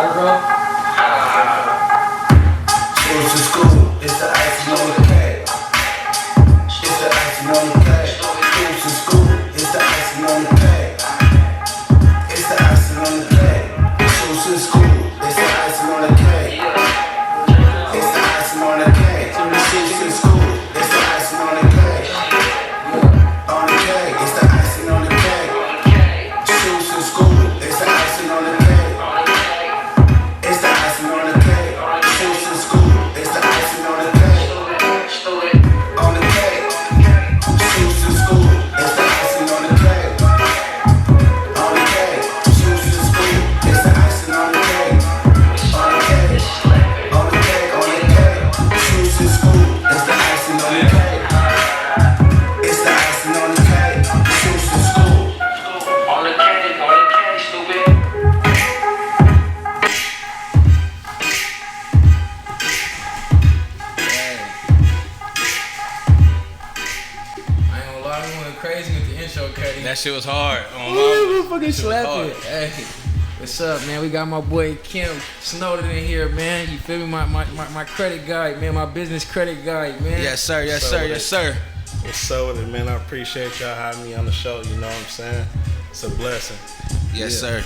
water, bro? It's the Scoob, it's the icing on the cake. It's the icing on the cake. It's the Scoob, it's the icing on the cake. It's the icing on the cake. It's the Scoob, it's the icing on the cake. It's the icing on the cake. It's the Scoob, it's the icing on the cake. On the cake, it's the icing on the cake. It's the Scoob, it's the icing on the cake. It's the icing on the cake. It's the Scoob, it's the icing on the cake. On the cake. It's the Scoob, it's the icing on the cake. On the cake. It's the Scoob, it's the icing on the cake. On the cake. On the cake, on the cake. It's the Scoob, it's the icing on the cake. It's the icing on the cake. It's the Scoob. On the cake, stupid. I ain't gonna lie, we went crazy with the intro, Cuddy. That shit was hard. Ooh, fucking slap it. Hey, what's up, man? We got my boy Kim Snowden in here, man. You feel me? My credit guy, man. My business credit guy, man. Yes, sir. Yes, sir. Yes, sir. What's up with it, man? I appreciate y'all having me on the show, you know what I'm saying? It's a blessing. Yes, sir.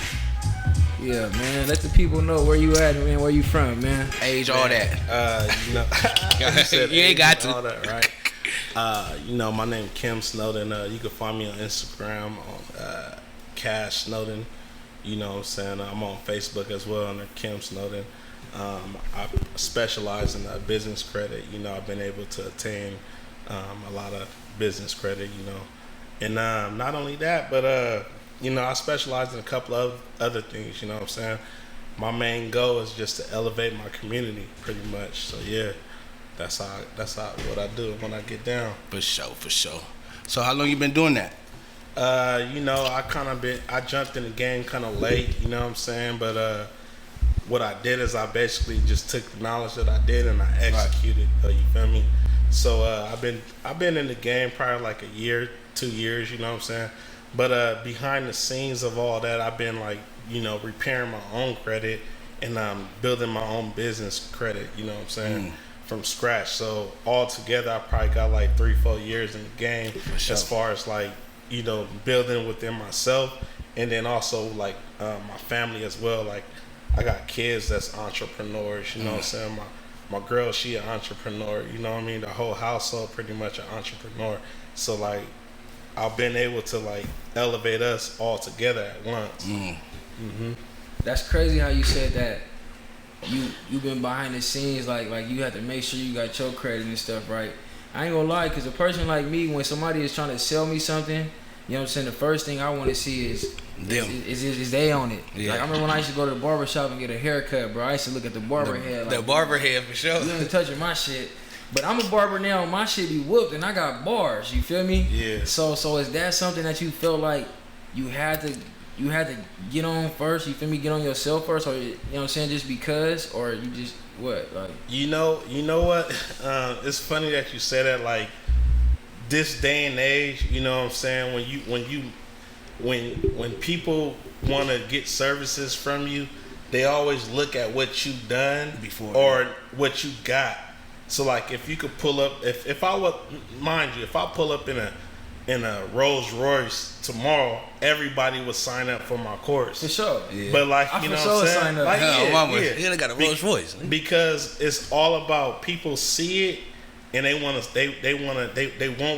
Yeah, man. Let the people know where you at, man. Where you from, man? Age, all that. You know, said You ain't age got and to. all that, right? You know, my name is Kim Snowden. You can find me on Instagram on Cash Snowden. You know what I'm saying? I'm on Facebook as well under Kim Snowden. I specialize in business credit. You know, I've been able to attain a lot of business credit, you know. And not only that, but you know, I specialize in a couple of other things, you know what I'm saying? My main goal is just to elevate my community pretty much. So yeah, that's how what I do when I get down. For sure, for sure. So how long you been doing that? You know, I jumped in the game kind of late, you know what I'm saying? But what I did is I basically just took the knowledge that I did and I executed. You feel me? So I've been in the game probably like a year, 2 years, you know what I'm saying? But behind the scenes of all that, I've been like, you know, repairing my own credit and building my own business credit, you know what I'm saying, from scratch. So all together, I probably got like 3-4 years in the game as far as like, you know, building within myself and then also like my family as well. Like I got kids that's entrepreneurs, you know what I'm saying? My girl, she an entrepreneur, you know what I mean? The whole household pretty much an entrepreneur. So like I've been able to like elevate us all together at once. That's crazy how you said that. You been behind the scenes, like you have to make sure you got your credit and stuff right. I ain't gonna lie, cause a person like me, when somebody is trying to sell me something, you know what I'm saying, the first thing I want to see is they on it. Yeah. Like I remember when I used to go to the barber shop and get a haircut, bro. I used to look at the barber head. The Like, barber head for sure. you ain't touching my shit. But I'm a barber now, and my shit be whooped, and I got bars. You feel me? Yeah. So is that something that you felt like you had to get on first? You feel me? Get on yourself first, or you know what I'm saying? Just because, or you just what? Like You know what? It's funny that you say that. Like this day and age, you know what I'm saying? When people want to get services from you, they always look at what you've done Before, or what you got. So like if you could pull up, if I would, mind you, if I pull up in a Rolls Royce tomorrow, everybody would sign up for my course. for sure. Yeah. But like I you for know sure what I'm sign saying? up. Like, Hell, mama, yeah. they got a Rolls Royce. Because it's all about people see it and they want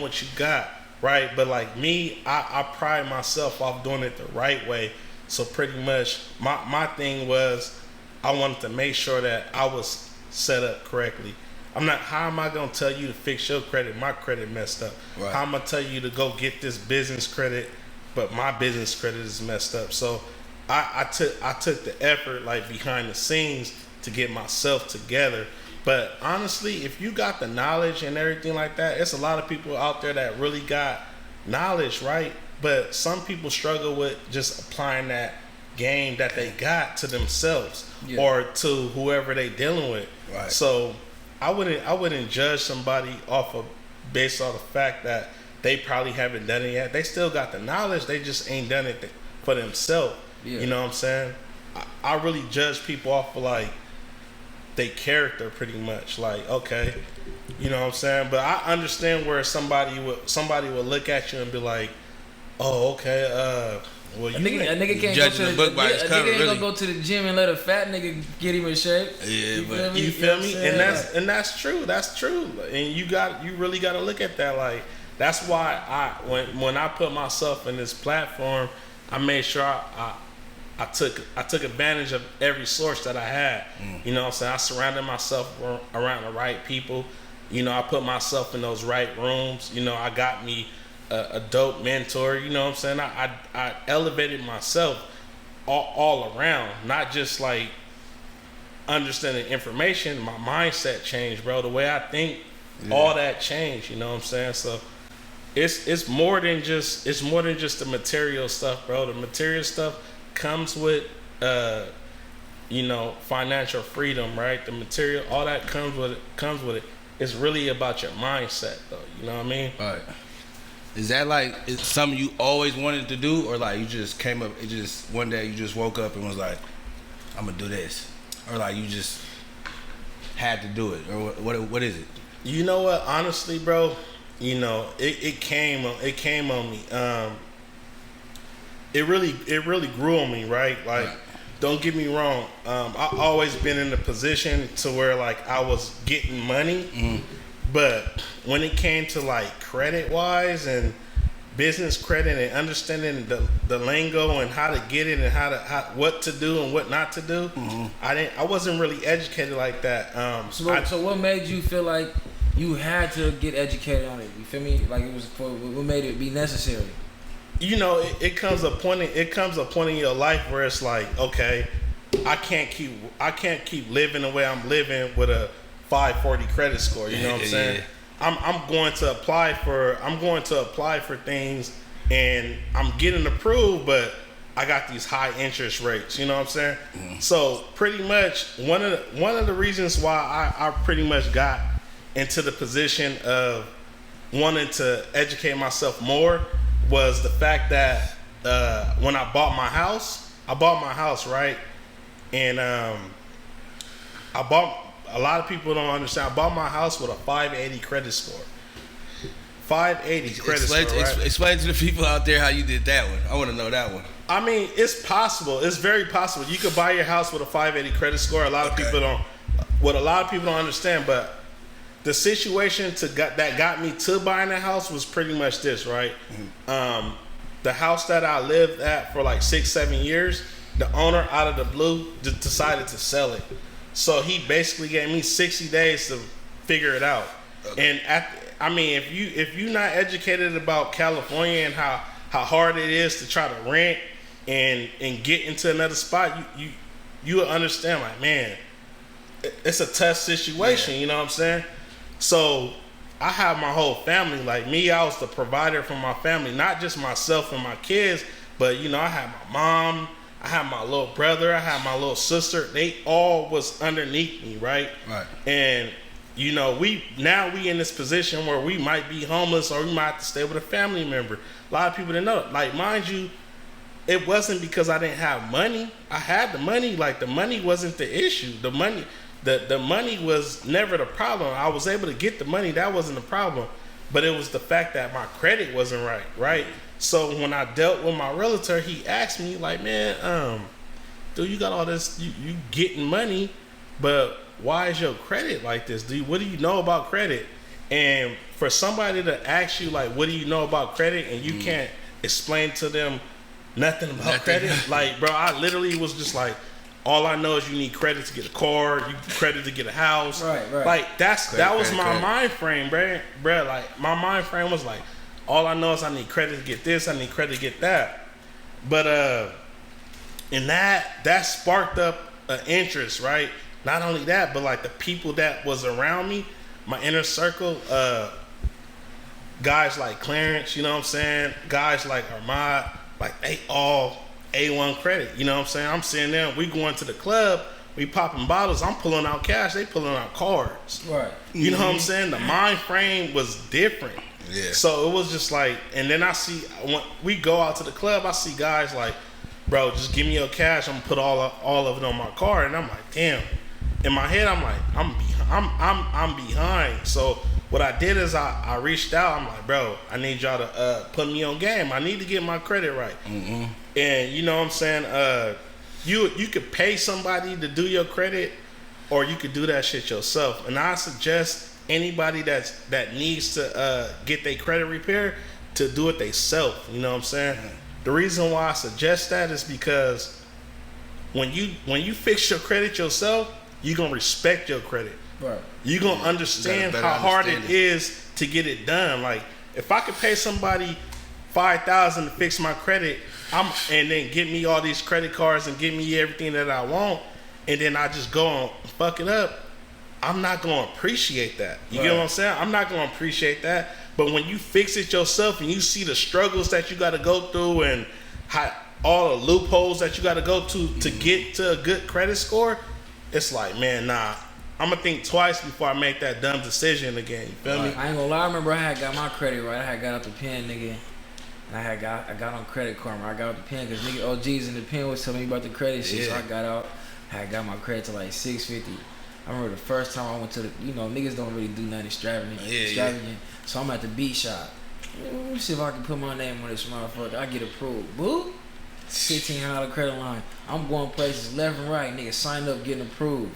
what you got, right? But like me, I pride myself off doing it the right way. So pretty much my thing was I wanted to make sure that I was set up correctly. How am I gonna tell you to fix your credit? My credit messed up. Right. How am I tell you to go get this business credit, but my business credit is messed up? So I took the effort like behind the scenes to get myself together. But honestly, if you got the knowledge and everything like that, it's a lot of people out there that really got knowledge, right? But some people struggle with just applying that game that they got to themselves or to whoever they dealing with. Right. So I wouldn't judge somebody based on the fact that they probably haven't done it yet. They still got the knowledge, they just ain't done it for themselves. Yeah. You know what I'm saying? I really judge people off of like their character pretty much. Like, okay, you know what I'm saying? But I understand where somebody would look at you and be like, oh, okay, well, a nigga can't judging go to the book by its cover, a nigga ain't really. gonna go to the gym and let a fat nigga get him in shape. Yeah, but You feel me? You know what I'm saying? And that's true. That's true. And you really got to look at that. Like, that's why when I put myself in this platform, I made sure I took advantage of every source that I had. You know what I'm saying? I surrounded myself around the right people. You know, I put myself in those right rooms. You know, I got me a dope mentor. You know what I'm saying? I elevated myself all around, not just like understanding information. My mindset changed, bro. The way I think, all that changed. You know what I'm saying? So it's more than just the material stuff, bro. The material stuff comes with you know, financial freedom, right? The material, all that comes with it. It's really about your mindset, though. You know what I mean? all right. Is that like it's something you always wanted to do, or like you just came up? It just one day you just woke up and was like, "I'm gonna do this," or like you just had to do it, or what is it? You know what? Honestly, bro, you know, it came on me. It really grew on me, right? Like, don't get me wrong. I always been in a position to where like I was getting money, but when it came to like credit wise and business credit and understanding the lingo and how to get it and what to do and what not to do, I wasn't really educated like that. So what made you feel like you had to get educated on it? You feel me? Like what made it be necessary? You know, it comes a point in your life where it's like, okay, I can't keep living the way I'm living with a 540 credit score. You know what I'm saying? I'm going to apply for things and I'm getting approved, but I got these high interest rates. You know what I'm saying? So pretty much one of the reasons why I pretty much got into the position of wanting to educate myself more was the fact that when I bought my house, right? And a lot of people don't understand. I bought my house with a 580 credit score. 580 credit score, right? Explain to the people out there how you did that one. I want to know that one. I mean, it's possible. It's very possible. You could buy your house with a 580 credit score. A lot of people don't. What a lot of people don't understand, but the situation that got me to buying a house was pretty much this, right? The house that I lived at for like 6-7 years, the owner out of the blue just decided to sell it. So he basically gave me 60 days to figure it out. And if you're not educated about California and how hard it is to try to rent and get into another spot, you will understand, like, man, it's a tough situation. You know what I'm saying? So I have my whole family. Like me, I was the provider for my family, not just myself and my kids, but you know, I had my mom, I had my little brother, I had my little sister. They all was underneath me, right? Right. And you know, we in this position where we might be homeless or we might have to stay with a family member. A lot of people didn't know. Like, mind you, it wasn't because I didn't have money. I had the money. Like, the money wasn't the issue. The money was never the problem. I was able to get the money. That wasn't the problem. But it was the fact that my credit wasn't right? So when I dealt with my realtor, he asked me, like, man, dude, you got all this, you getting money, but why is your credit like this? What do you know about credit? And for somebody to ask you, like, what do you know about credit, and you can't explain to them nothing about credit, like, bro, I literally was just like, all I know is you need credit to get a car, you credit to get a house. Right. Like, that was my mind frame, bro. Like, my mind frame was like, all I know is I need credit to get this, I need credit to get that. But and that sparked up an interest, right? Not only that, but like the people that was around me, my inner circle, guys like Clarence, you know what I'm saying? Guys like Armad, like they all A1 credit, you know what I'm saying? I'm seeing them, we going to the club, we popping bottles, I'm pulling out cash, they pulling out cards. Right. You know what I'm saying? The mind frame was different. Yeah. So it was just like, and then I see, when we go out to the club, I see guys like bro, just give me your cash. I'm gonna put all of it on my card. And I'm like, damn. In my head, I'm like, I'm behind. So what I did is I reached out. I'm like, bro, I need y'all to put me on game. I need to get my credit right. Mm-hmm. And you know what I'm saying? You could pay somebody to do your credit, or you could do that shit yourself. And I suggest anybody that needs to get their credit repaired to do it themselves. You know what I'm saying? The reason why I suggest that is because when you fix your credit yourself, you're gonna respect your credit. Right. You're gonna understand how hard it is to get it done. Like if I could pay somebody $5,000 to fix my credit, and then get me all these credit cards and give me everything that I want, and then I just go and fuck it up, I'm not gonna appreciate that. You get what I'm saying? I'm not gonna appreciate that. But when you fix it yourself and you see the struggles that you got to go through and how all the loopholes that you got to go to get to a good credit score, it's like, man, nah, I'm gonna think twice before I make that dumb decision again. You feel me? I ain't gonna lie. I remember I had got my credit right. I had got out the pen, nigga. And I got on Credit Karma. I got out the pen because nigga OGs in the pen was telling me about the credit shit. So I got out. I had got my credit to like $650. I remember the first time I went to the, niggas don't really do nothing extravagant. So I'm at the beat shop. Let me see if I can put my name on this motherfucker. I get approved. Boo! $1,500 credit line. I'm going places left and right. Nigga, sign up, getting approved.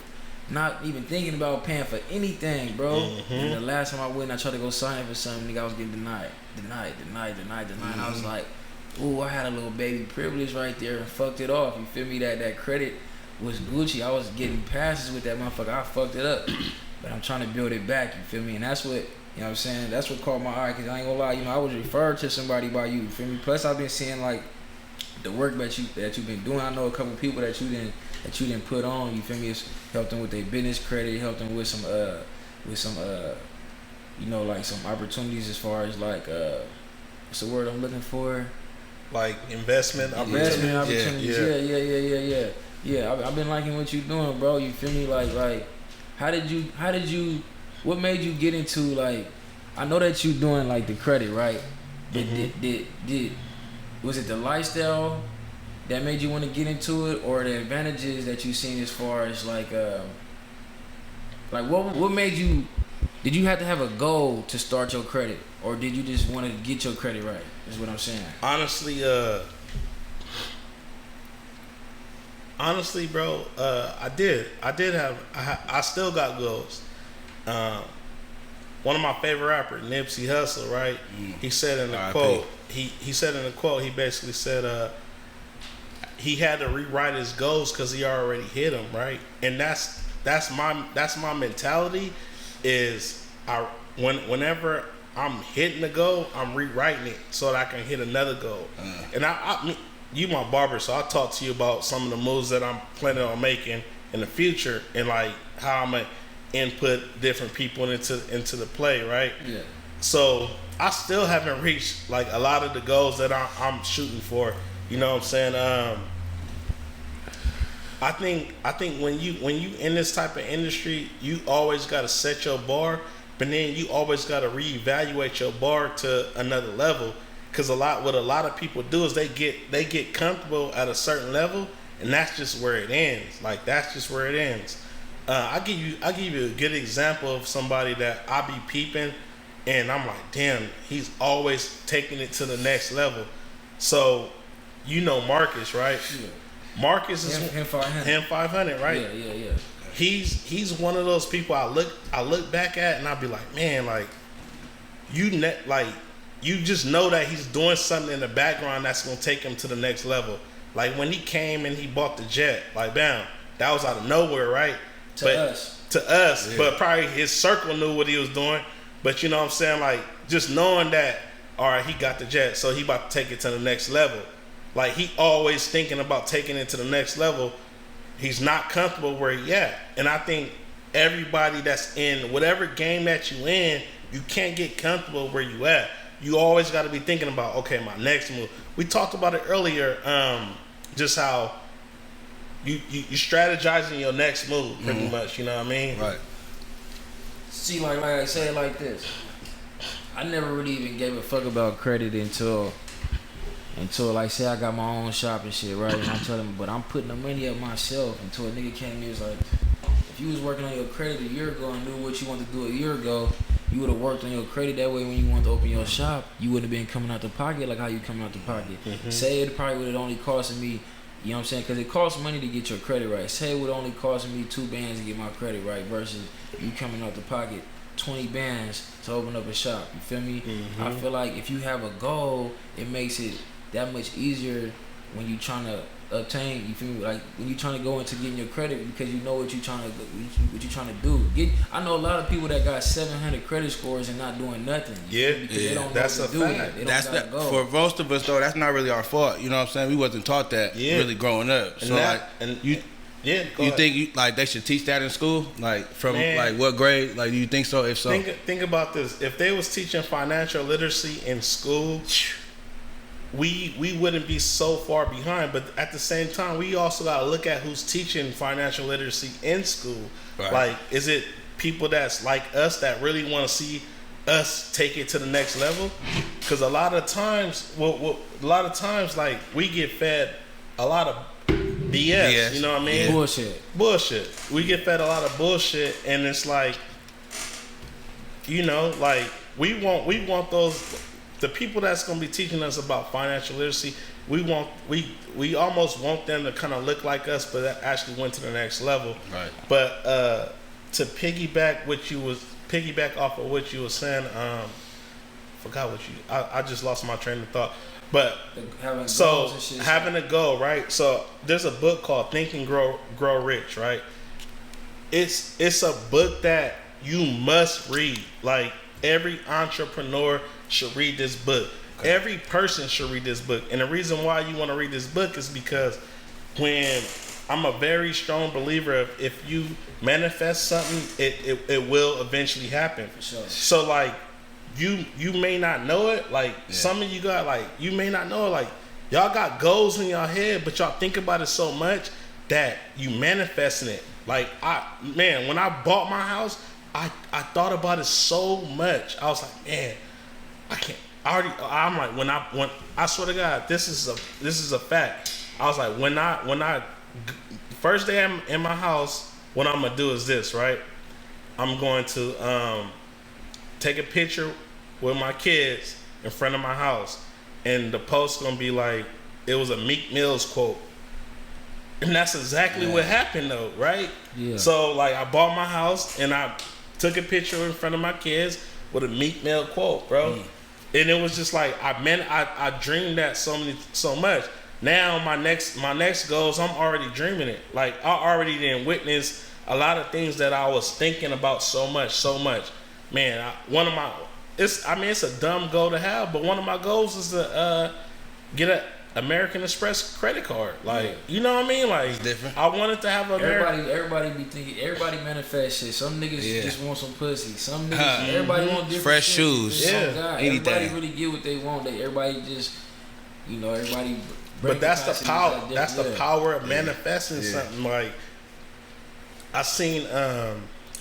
Not even thinking about paying for anything, bro. Mm-hmm. And the last time I went, I tried to go sign up for something, nigga, I was getting denied. Mm-hmm. And I was like, ooh, I had a little baby privilege right there and fucked it off. You feel me? That credit was Gucci. I was getting passes with that motherfucker. I fucked it up. But I'm trying to build it back, you feel me? And that's what, you know what I'm saying? That's what caught my eye, because I ain't gonna lie, I was referred to somebody by you feel me? Plus, I've been seeing, like, the work that you've been doing. I know a couple people that you didn't put on, you feel me? It's helped them with their business credit, helped them with some like some opportunities as far as, like, what's the word I'm looking for? Like investment opportunities. Yeah. I've been liking what you doing, bro. You feel me? Like, how did you? What made you get into, like? I know that you doing, like, the credit, right? Did was it the lifestyle that made you want to get into it, or the advantages that you seen as far as, like what made you? Did you have to have a goal to start your credit, or did you just want to get your credit right? Is what I'm saying. Honestly, bro, I still got goals. One of my favorite rappers, Nipsey Hussle, right? He said in the quote, he basically said, he had to rewrite his goals because he already hit them, right? And that's my mentality. Is whenever I'm hitting a goal, I'm rewriting it so that I can hit another goal. And you my barber, so I'll talk to you about some of the moves that I'm planning on making in the future, and like how I'm gonna input different people into the play, right? Yeah. So I still haven't reached, like, a lot of the goals that I'm shooting for. You know what I'm saying? I think when you in this type of industry, you always gotta set your bar, but then you always gotta reevaluate your bar to another level. Because what a lot of people do is they get comfortable at a certain level, and that's just where it ends. Like, that's just where it ends. I give you a good example of somebody that I be peeping, and I'm like, damn, he's always taking it to the next level. So, Marcus, right? Yeah. Marcus is him 500, right? Yeah. He's one of those people I look back at, and I'll be like, man, like, you just know that he's doing something in the background that's gonna take him to the next level. Like when he came and he bought the jet, like, bam, that was out of nowhere, right? To us, yeah. But probably his circle knew what he was doing. But you know what I'm saying? Like, just knowing that, all right, he got the jet, so he about to take it to the next level. Like, he always thinking about taking it to the next level. He's not comfortable where he at. And I think everybody that's in whatever game that you in, you can't get comfortable where you at. You always got to be thinking about, okay, my next move. We talked about it earlier, just how you strategizing your next move, pretty much. You know what I mean? Right. See, like I say it like this. I never really even gave a fuck about credit until So like, say I got my own shop and shit, right? And I tell them, but I'm putting the money up myself. Until a nigga came to me, was like, if you was working on your credit a year ago and knew what you wanted to do a year ago, you would have worked on your credit. That way, when you wanted to open your shop, you wouldn't have been coming out the pocket like how you coming out the pocket. Say it probably would have only costed me, you know what I'm saying? Because it costs money to get your credit right. Say it would only cost me 2 bands to get my credit right versus you coming out the pocket 20 bands to open up a shop. You feel me? I feel like if you have a goal, it makes it that much easier when you trying to obtain. You feel me? Like when you trying to go into getting your credit because you know what you trying to do. I know a lot of people that got 700 credit scores and not doing nothing. Because they don't that's know a what to do fact. yet. That's that, for most of us though. That's not really our fault. You know what I'm saying? We wasn't taught that really growing up. And so that, like, and you think like they should teach that in school? Like from like what grade? Like do you think so? If so, think about this. If they was teaching financial literacy in school, we wouldn't be so far behind. But at the same time, we also got to look at who's teaching financial literacy in school. Right. Like, is it people that's like us that really want to see us take it to the next level? Because a lot of times, like we get fed a lot of BS. You know what I mean? Bullshit. We get fed a lot of bullshit, and it's like, you know, like we want those. The people that's gonna be teaching us about financial literacy, we almost want them to kind of look like us, but that actually went to the next level. Right. But to piggyback off of what you were saying, forgot what you. I just lost my train of thought. But having a goal, right? So there's a book called Think and Grow Rich, right? It's a book that you must read. Like every entrepreneur should read this book. Okay. Every person should read this book. And the reason why you want to read this book is because when I'm a very strong believer of if you manifest something, it will eventually happen. For sure. So like you may not know it. Like some of you got like you may not know it. Like y'all got goals in your head, but y'all think about it so much that you manifesting it. Like when I bought my house, I thought about it so much. I was like, man, I can't. I'm like when I swear to God, this is a fact. I was like when I first day I'm in my house, what I'm gonna do is this, right? I'm going to take a picture with my kids in front of my house, and the post gonna be like, it was a Meek Mill's quote, and that's exactly what happened though, right? Yeah. So like I bought my house and I took a picture in front of my kids with a Meek Mill quote, bro. And it was just like I dreamed that so much. Now my next goals, I'm already dreaming it. Like I already didn't witness a lot of things that I was thinking about so much. Man, it's a dumb goal to have, but one of my goals is to get a American Express credit card. Like, you know what I mean? Like, it's different. I wanted to have everybody be thinking, everybody manifest shit. Some niggas just want some pussy. Some niggas, everybody want different fresh shit. shoes. Everybody really get what they want. Everybody just, everybody. But that's the power. That's the power of manifesting something. Like, I seen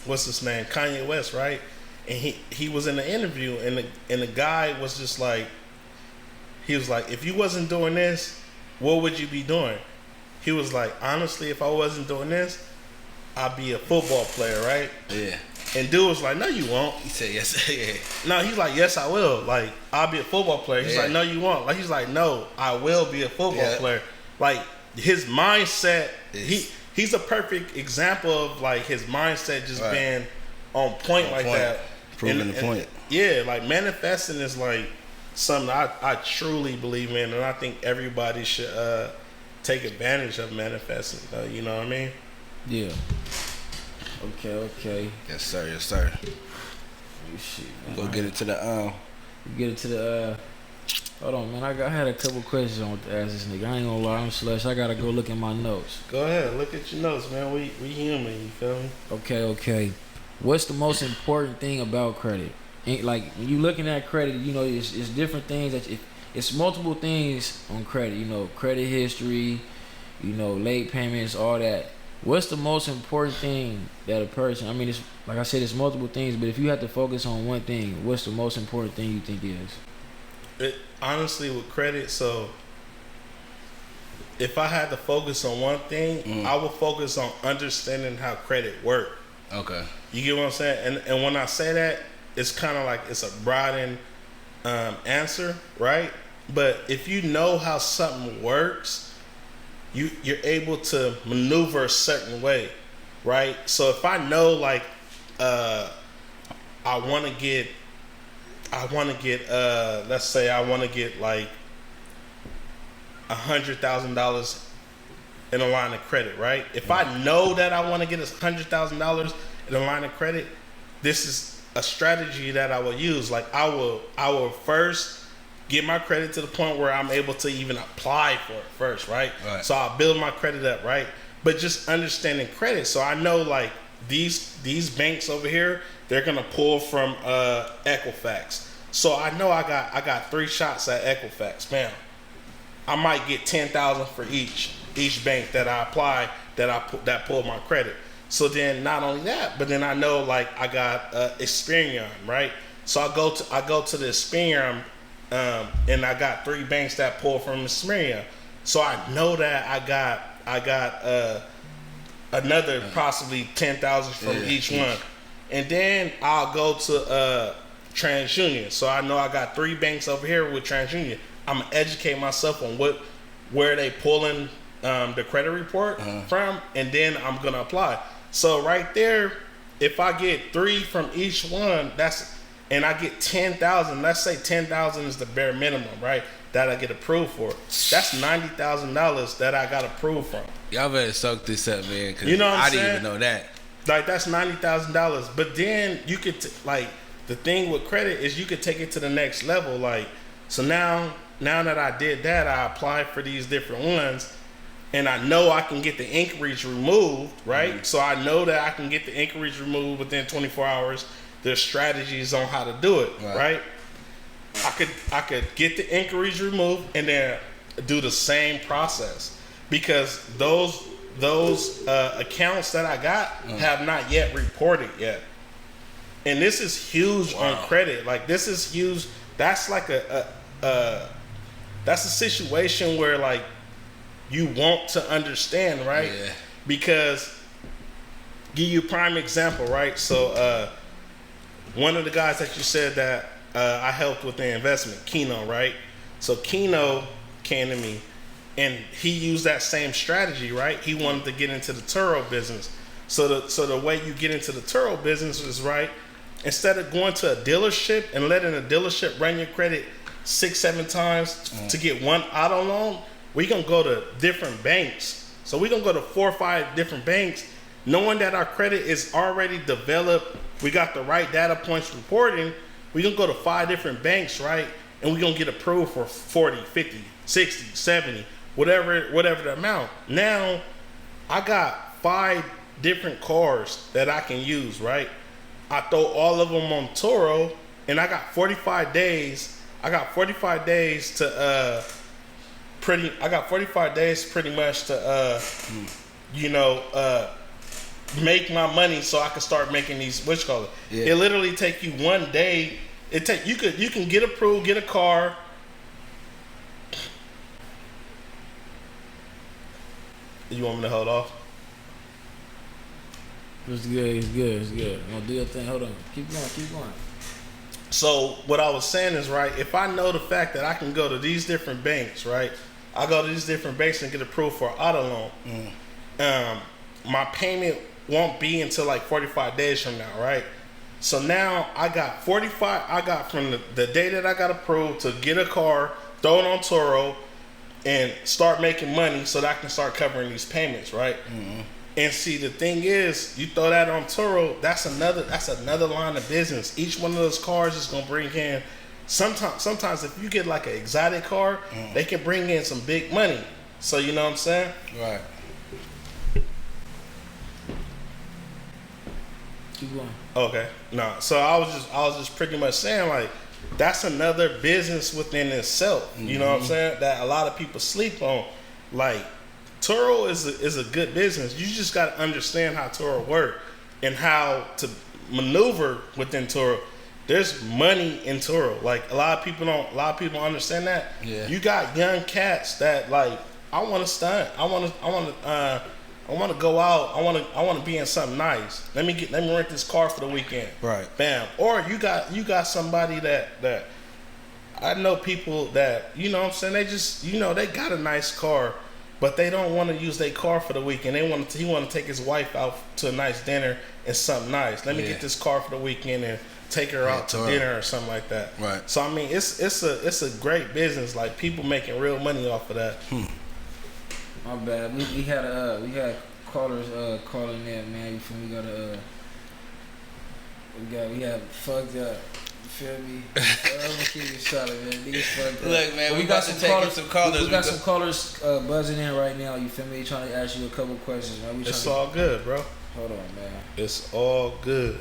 what's his name, Kanye West, right? And he was in the interview, and the guy was just like. He was like, if you wasn't doing this, what would you be doing? He was like, honestly, if I wasn't doing this, I'd be a football player, right? Yeah. And dude was like, no, you won't. He said, yes. Yeah. No, he's like, yes, I will. Like, I'll be a football player. He's like, no, you won't. Like, he's like, no, I will be a football player. Like, his mindset, he's a perfect example of, like, his mindset just being on point like that. Proving the point. Yeah, like, manifesting is, like, something I truly believe in, and I think everybody should take advantage of manifesting. You know what I mean? Yeah. Okay. Yes, sir. Shit, Go get it to the Get it to the Hold on, man. I had a couple questions I want to ask this nigga. I ain't gonna lie, I'm slush. I gotta go look at my notes. Go ahead, look at your notes, man. We human, you feel me? Okay. What's the most important thing about credit? Like when you looking at credit, it's different things it's multiple things on credit. Credit history, late payments, all that. What's the most important thing that a person? I mean, it's like I said, it's multiple things, but if you have to focus on one thing, what's the most important thing you think is? Honestly, with credit, so if I had to focus on one thing, I would focus on understanding how credit works. Okay. You get what I'm saying? And when I say that, it's kind of like it's a broadened answer, right? But if you know how something works, you're able to maneuver a certain way, right? So if I know like I want to get let's say I want to get like $100,000 in a line of credit, right? If I know that I want to get $100,000 in a line of credit, this is a strategy that I will use. Like I will first get my credit to the point where I'm able to even apply for it first, right? So I'll build my credit up, right? But just understanding credit, so I know like these banks over here, they're gonna pull from Equifax. So I know I got 3 shots at Equifax, man. I might get 10,000 for each bank that I apply that pulled my credit. So then not only that, but then I know like I got Experian, right? So I go to the Experian, and I got 3 banks that pull from Experian. So I know that I got another possibly 10,000 from each one, and then I'll go to TransUnion. So I know I got 3 banks over here with TransUnion. I'm gonna educate myself on where they pulling the credit report from, and then I'm gonna apply. So right there, if I get 3 from each one, and I get 10,000. Let's say 10,000 is the bare minimum, right? That I get approved for. That's $90,000 that I got approved from. Y'all better soak this up, man. Cause you know what I'm I saying? didn't even know that. Like that's $90,000. But then you could like the thing with credit is you could take it to the next level. Like so now that I did that, I applied for these different ones, and I know I can get the inquiries removed, right? So I know that I can get the inquiries removed within 24 hours. There's strategies on how to do it, right? I could get the inquiries removed and then do the same process because those accounts that I got have not yet reported yet, and this is huge on credit. Like this is huge. That's like that's a situation where like you want to understand, right? Yeah. Because give you a prime example, right? So one of the guys that you said that I helped with the investment, Keno, right? So Keno came to me and he used that same strategy, right? He wanted to get into the Turo business. So the way you get into the Turo business is, right, instead of going to a dealership and letting a dealership run your credit 6-7 times to get one auto loan, we gonna go to different banks. So we gonna go to 4 or 5 different banks, knowing that our credit is already developed. We got the right data points reporting. We gonna go to 5 different banks, right? And we gonna get approved for 40, 50, 60, 70, whatever the amount. Now, I got 5 different cars that I can use, right? I throw all of them on Turo, and I got 45 days. I got 45 days to pretty much to make my money so I can start making these It literally take you 1 day. You can get approved, get a car. You want me to hold off? It's good. I'll do your thing. Hold on. Keep going. So what I was saying is, right, if I know the fact that I can go to these different banks, right, I go to these different banks and get approved for an auto loan. My payment won't be until like 45 days from now, right? So now I got from the day that I got approved to get a car, throw it on Turo, and start making money so that I can start covering these payments, right? And see, the thing is, you throw that on Turo, that's another line of business. Each one of those cars is gonna bring in sometimes if you get like an exotic car, they can bring in some big money. So you know what I'm saying? Right. Keep going. Okay. No. So I was just pretty much saying like that's another business within itself. You know what I'm saying? That a lot of people sleep on. Like Turo is a good business. You just got to understand how Turo work and how to maneuver within Turo. There's money in Turo. Like a lot of people don't understand that. Yeah. You got young cats that like I want to stunt. I want to go out. I want to be in something nice. Let me rent this car for the weekend. Right. Bam. Or you got somebody that I know people that, you know what I'm saying, they just, you know, they got a nice car, but they don't want to use their car for the weekend. He want to take his wife out to a nice dinner and something nice. Let me get this car for the weekend and take her out to dinner or something like that. Right. So I mean, it's a great business. Like, people making real money off of that. My bad. We had callers calling in, man. You feel me? We got fucked up. You feel me? I'm gonna keep it solid, man. Niggas fucked up. Look, man, But we got some callers. We got some callers buzzing in right now. You feel me? Trying to ask you a couple questions, man. It's all good, bro. Hold on, man. It's all good.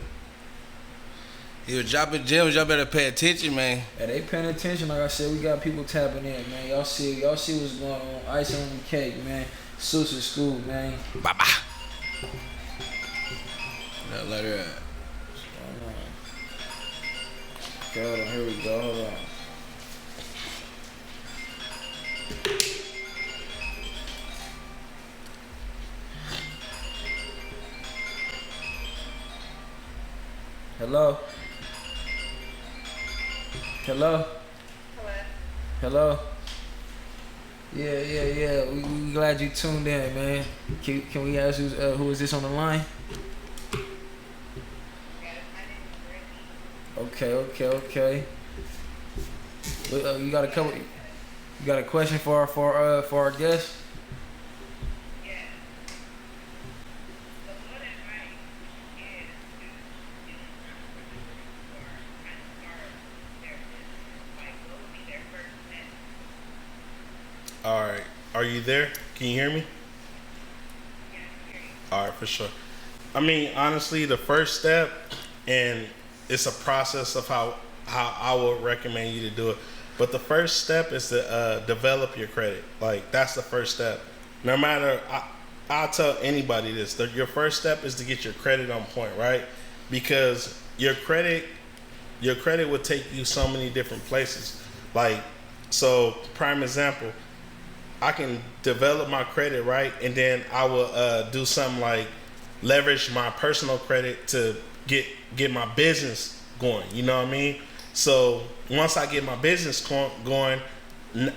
He was dropping gems. Y'all better pay attention, man. Yeah, they paying attention. Like I said, we got people tapping in, man. Y'all see what's going on. Icing on the cake, man. Suits and Scoob, man. Bye-bye. Now let her out. Okay, hold on. Here we go. Hold on. Hello? Hello? Hello? Yeah. We glad you tuned in, man. Can we ask who is this on the line? Okay. You got a question for our guest? All right. Are you there? Can you hear me? All right, for sure. I mean, honestly, the first step, and it's a process of how I would recommend you to do it. But the first step is to develop your credit. Like, that's the first step. No matter, I'll tell anybody this. Your first step is to get your credit on point, right? Because your credit will take you so many different places. Like, so prime example, I can develop my credit, right? And then I will do something like leverage my personal credit to get my business going. You know what I mean? So once I get my business going,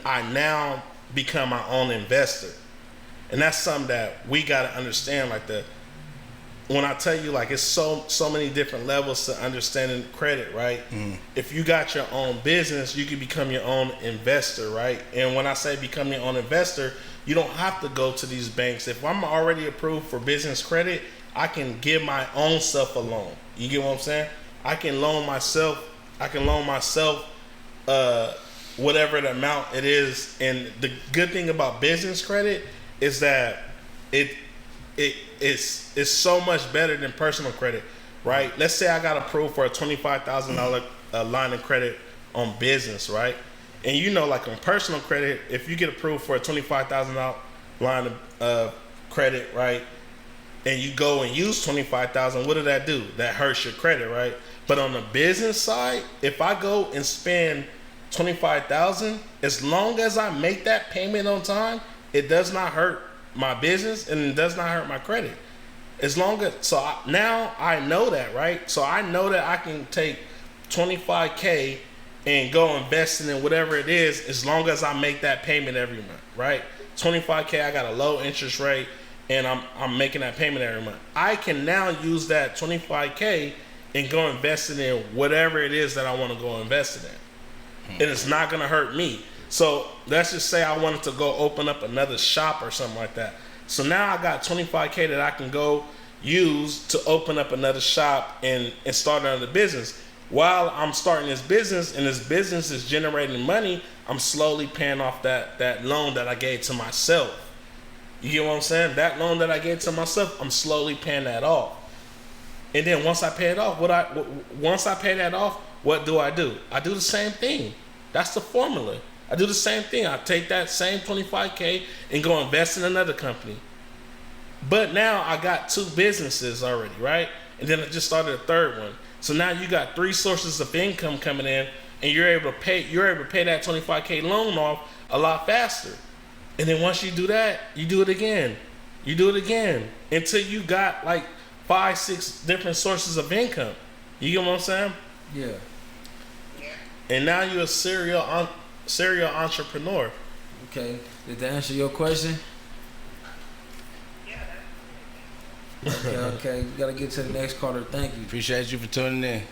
I now become my own investor. And that's something that we got to understand. Like, when I tell you, like, it's so many different levels to understanding credit, right? If you got your own business, you can become your own investor, right? And when I say become your own investor, you don't have to go to these banks. If I'm already approved for business credit, I can give my own self a loan. You get what I'm saying? I can loan myself whatever the amount it is. And the good thing about business credit is that it's so much better than personal credit, right? Let's say I got approved for a $25,000 line of credit on business, right? And you know, like on personal credit, if you get approved for a $25,000 line of credit, right, and you go and use $25,000, what did that do? That hurts your credit, right? But on the business side, if I go and spend $25,000, as long as I make that payment on time, it does not hurt my business and it does not hurt my credit. As long as now I know that, right? So I know that I can take $25K and go investing in whatever it is, as long as I make that payment every month, right? $25K, I got a low interest rate, and I'm making that payment every month. I can now use that $25K and go investing in whatever it is that I want to go investing in, and it's not gonna hurt me. So let's just say I wanted to go open up another shop or something like that. So now I got $25K that I can go use to open up another shop and start another business. While I'm starting this business and this business is generating money, I'm slowly paying off that loan that I gave to myself. You get what I'm saying? That loan that I gave to myself, I'm slowly paying that off. And then once I pay it off, once I pay that off, what do? I do the same thing. That's the formula. I do the same thing. I take that same $25K and go invest in another company. But now I got 2 businesses already, right? And then I just started a third one. So now you got 3 sources of income coming in, and you're able to pay that $25K loan off a lot faster. And then once you do that, you do it again. You do it again until you got like 5, 6 different sources of income. You get what I'm saying? Yeah. And now you're a serial entrepreneur. Okay. Did that answer your question? Okay. We gotta get to the next caller. Thank you. Appreciate you for tuning in.